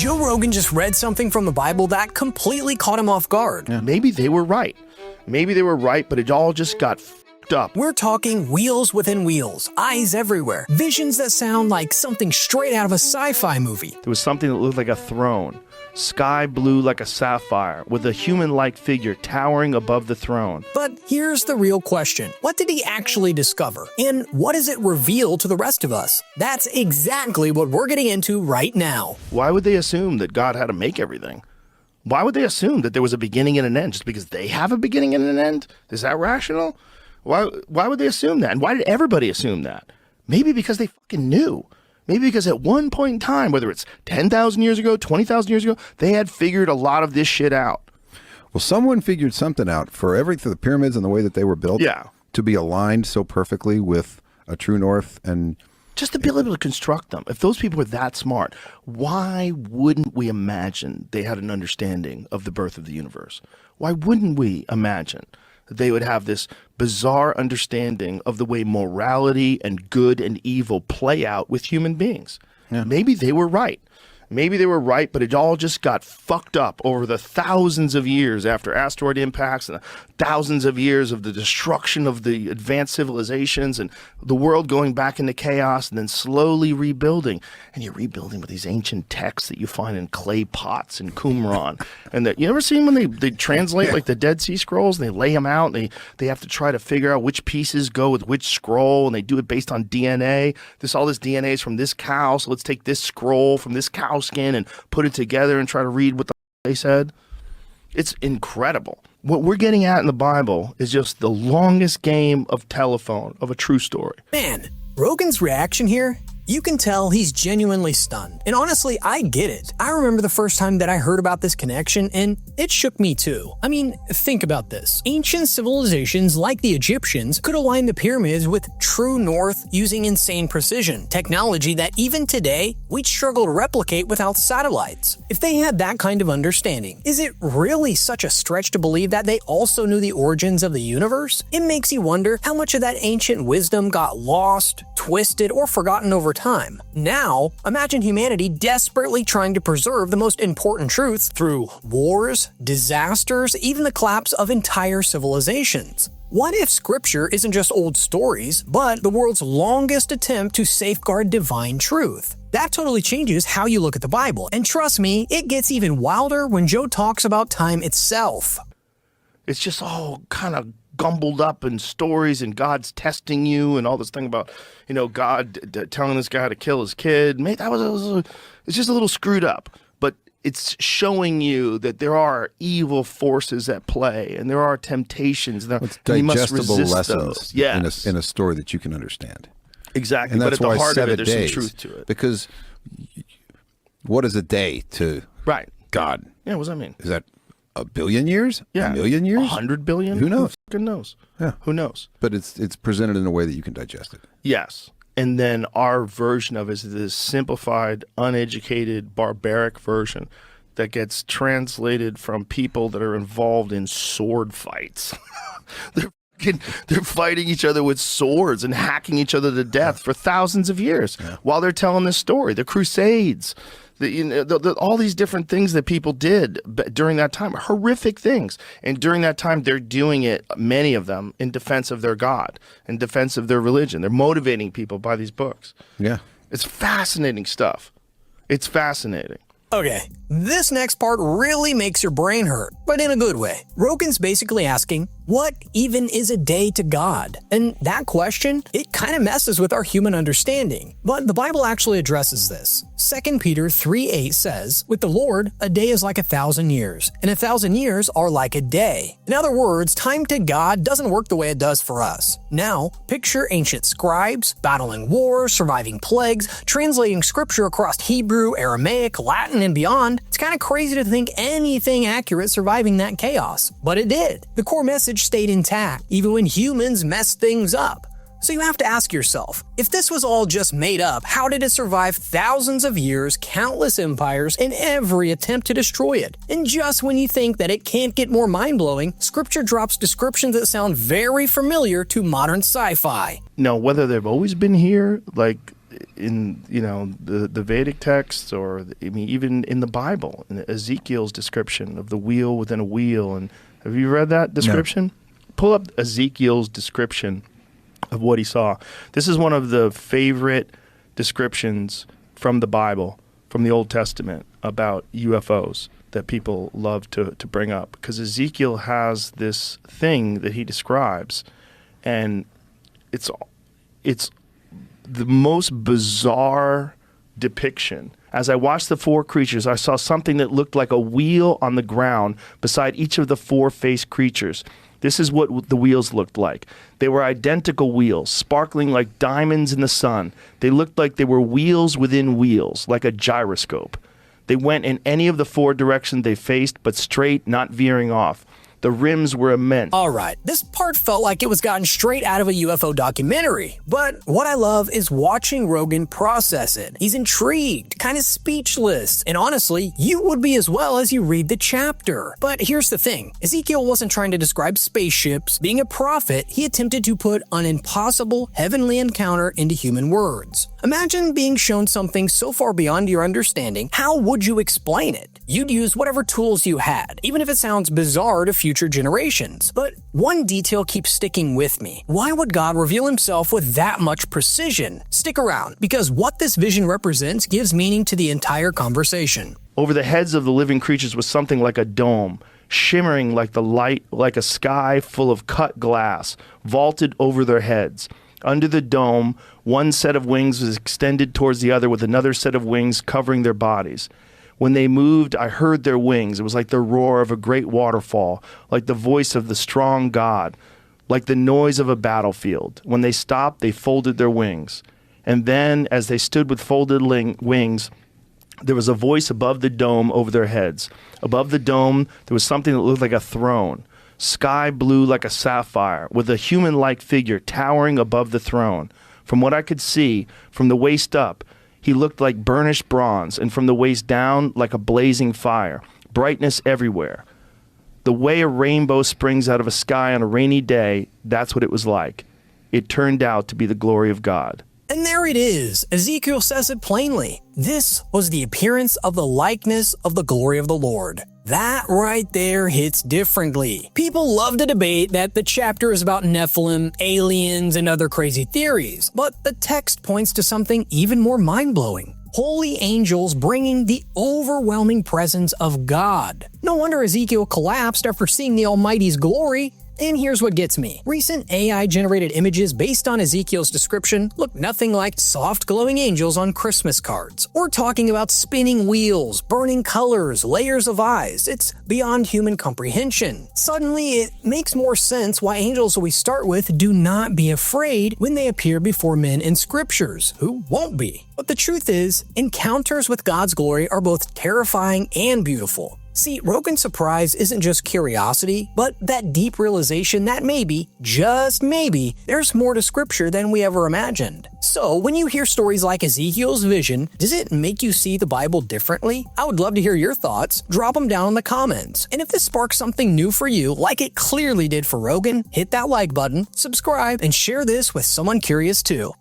Joe Rogan just read something from the Bible that completely caught him off guard. Yeah. Maybe they were right. Maybe they were right, but it all just got f***ed up. We're talking wheels within wheels, eyes everywhere, visions that sound like something straight out of a sci-fi movie. There was something that looked like a throne, sky blue like a sapphire, with a human-like figure towering above the throne. But here's the real question. What did he actually discover? And what does it reveal to the rest of us? That's exactly what we're getting into right now. Why would they assume that God had to make everything? Why would they assume that there was a beginning and an end just because they have a beginning and an end? Is that rational? Why would they assume that? And why did everybody assume that? Maybe because they fucking knew. Maybe because at one point in time, whether it's 10,000 years ago, 20,000 years ago, they had figured a lot of this shit out. Well, someone figured something out for everything, the pyramids and the way that they were built. Yeah. To be aligned so perfectly with a true north and... Just to be able to construct them. If those people were that smart, why wouldn't we imagine they had an understanding of the birth of the universe? Why wouldn't we imagine that they would have this bizarre understanding of the way morality and good and evil play out with human beings? Yeah. Maybe they were right. Maybe they were right, but it all just got fucked up over the thousands of years after asteroid impacts and the thousands of years of the destruction of the advanced civilizations and the world going back into chaos and then slowly rebuilding. And you're rebuilding with these ancient texts that you find in clay pots in Qumran. And that, you ever seen when they translate like the Dead Sea Scrolls and they lay them out and they have to try to figure out which pieces go with which scroll, and they do it based on DNA. All this DNA is from this cow, so let's take this scroll from this cow skin and put it together and try to read what they said. It's incredible. What we're getting at in the Bible is just the longest game of telephone of a true story. Man, Rogan's reaction here, you can tell he's genuinely stunned. And honestly, I get it. I remember the first time that I heard about this connection, and it shook me too. I mean, think about this. Ancient civilizations like the Egyptians could align the pyramids with true north using insane precision, technology that even today, we'd struggle to replicate without satellites. If they had that kind of understanding, is it really such a stretch to believe that they also knew the origins of the universe? It makes you wonder how much of that ancient wisdom got lost, twisted, or forgotten over time. Now, imagine humanity desperately trying to preserve the most important truths through wars, disasters, even the collapse of entire civilizations. What if scripture isn't just old stories, but the world's longest attempt to safeguard divine truth? That totally changes how you look at the Bible, and trust me, it gets even wilder when Joe talks about time itself. It's just all kind of gumbled up in stories and God's testing you and all this thing about, God telling this guy to kill his kid. Mate, it's just a little screwed up. But it's showing you that there are evil forces at play and there are temptations. It's digestible lessons those. Yes. in a story that you can understand. Exactly. And that's but at why the heart of 7 it, there's days, some truth to it. Because what is a day to God? Yeah, what does that mean? Is that a billion years? Yeah. A million years? 100 billion? Who knows? Who fucking knows? Yeah. Who knows? But it's presented in a way that you can digest it. Yes. And then our version of it is this simplified, uneducated, barbaric version that gets translated from people that are involved in sword fights. They're fighting each other with swords and hacking each other to death for thousands of years while they're telling this story. The Crusades, all these different things that people did during that time, horrific things. And during that time, they're doing it, many of them, in defense of their God, in defense of their religion. They're motivating people by these books. Yeah. It's fascinating stuff. It's fascinating. Okay, this next part really makes your brain hurt, but in a good way. Rogan's basically asking, what even is a day to God? And that question, it kind of messes with our human understanding. But the Bible actually addresses this. 2 Peter 3:8 says, with the Lord, a day is like 1,000 years, and 1,000 years are like a day. In other words, time to God doesn't work the way it does for us. Now, picture ancient scribes, battling wars, surviving plagues, translating scripture across Hebrew, Aramaic, Latin, and beyond. It's kind of crazy to think anything accurate surviving that chaos. But it did. The core message stayed intact, even when humans messed things up. So you have to ask yourself, if this was all just made up, how did it survive thousands of years, countless empires, and every attempt to destroy it? And just when you think that it can't get more mind-blowing, scripture drops descriptions that sound very familiar to modern sci-fi. Now, whether they've always been here, like in the Vedic texts, or even in the Bible, in Ezekiel's description of the wheel within a wheel. And have you read that description? No. Pull up Ezekiel's description of what he saw. This is one of the favorite descriptions from the Bible, from the Old Testament, about UFOs that people love to bring up, because Ezekiel has this thing that he describes, and it's the most bizarre depiction. As I watched the four creatures, I saw something that looked like a wheel on the ground beside each of the four-faced creatures. This is what the wheels looked like. They were identical wheels, sparkling like diamonds in the sun. They looked like they were wheels within wheels, like a gyroscope. They went in any of the four directions they faced, but straight, not veering off. The rims were immense. All right, this part felt like it was gotten straight out of a UFO documentary, but what I love is watching Rogan process it. He's intrigued, kind of speechless, and honestly, you would be as well as you read the chapter. But here's the thing, Ezekiel wasn't trying to describe spaceships. Being a prophet, he attempted to put an impossible heavenly encounter into human words. Imagine being shown something so far beyond your understanding. How would you explain it? You'd use whatever tools you had, even if it sounds bizarre to future generations. But one detail keeps sticking with me. Why would God reveal himself with that much precision? Stick around, because what this vision represents gives meaning to the entire conversation. Over the heads of the living creatures was something like a dome, shimmering like the light, like a sky full of cut glass, vaulted over their heads. Under the dome, one set of wings was extended towards the other, with another set of wings covering their bodies. When they moved, I heard their wings. It was like the roar of a great waterfall, like the voice of the strong God, like the noise of a battlefield. When they stopped, they folded their wings. And then, as they stood with folded wings, there was a voice above the dome over their heads. Above the dome, there was something that looked like a throne, sky blue like a sapphire, with a human-like figure towering above the throne. From what I could see, from the waist up, he looked like burnished bronze, and from the waist down, like a blazing fire, brightness everywhere. The way a rainbow springs out of a sky on a rainy day, that's what it was like. It turned out to be the glory of God. And there it is. Ezekiel says it plainly. This was the appearance of the likeness of the glory of the Lord. That right there hits differently. People love to debate that the chapter is about Nephilim, aliens, and other crazy theories, but the text points to something even more mind-blowing. Holy angels bringing the overwhelming presence of God. No wonder Ezekiel collapsed after seeing the Almighty's glory. And here's what gets me. Recent AI-generated images based on Ezekiel's description look nothing like soft glowing angels on Christmas cards. We're talking about spinning wheels, burning colors, layers of eyes. It's beyond human comprehension. Suddenly, it makes more sense why angels we start with do not be afraid when they appear before men in scriptures, who won't be. But the truth is, encounters with God's glory are both terrifying and beautiful. See, Rogan's surprise isn't just curiosity, but that deep realization that maybe, just maybe, there's more to scripture than we ever imagined. So, when you hear stories like Ezekiel's vision, does it make you see the Bible differently? I would love to hear your thoughts. Drop them down in the comments. And if this sparks something new for you, like it clearly did for Rogan, hit that like button, subscribe, and share this with someone curious too.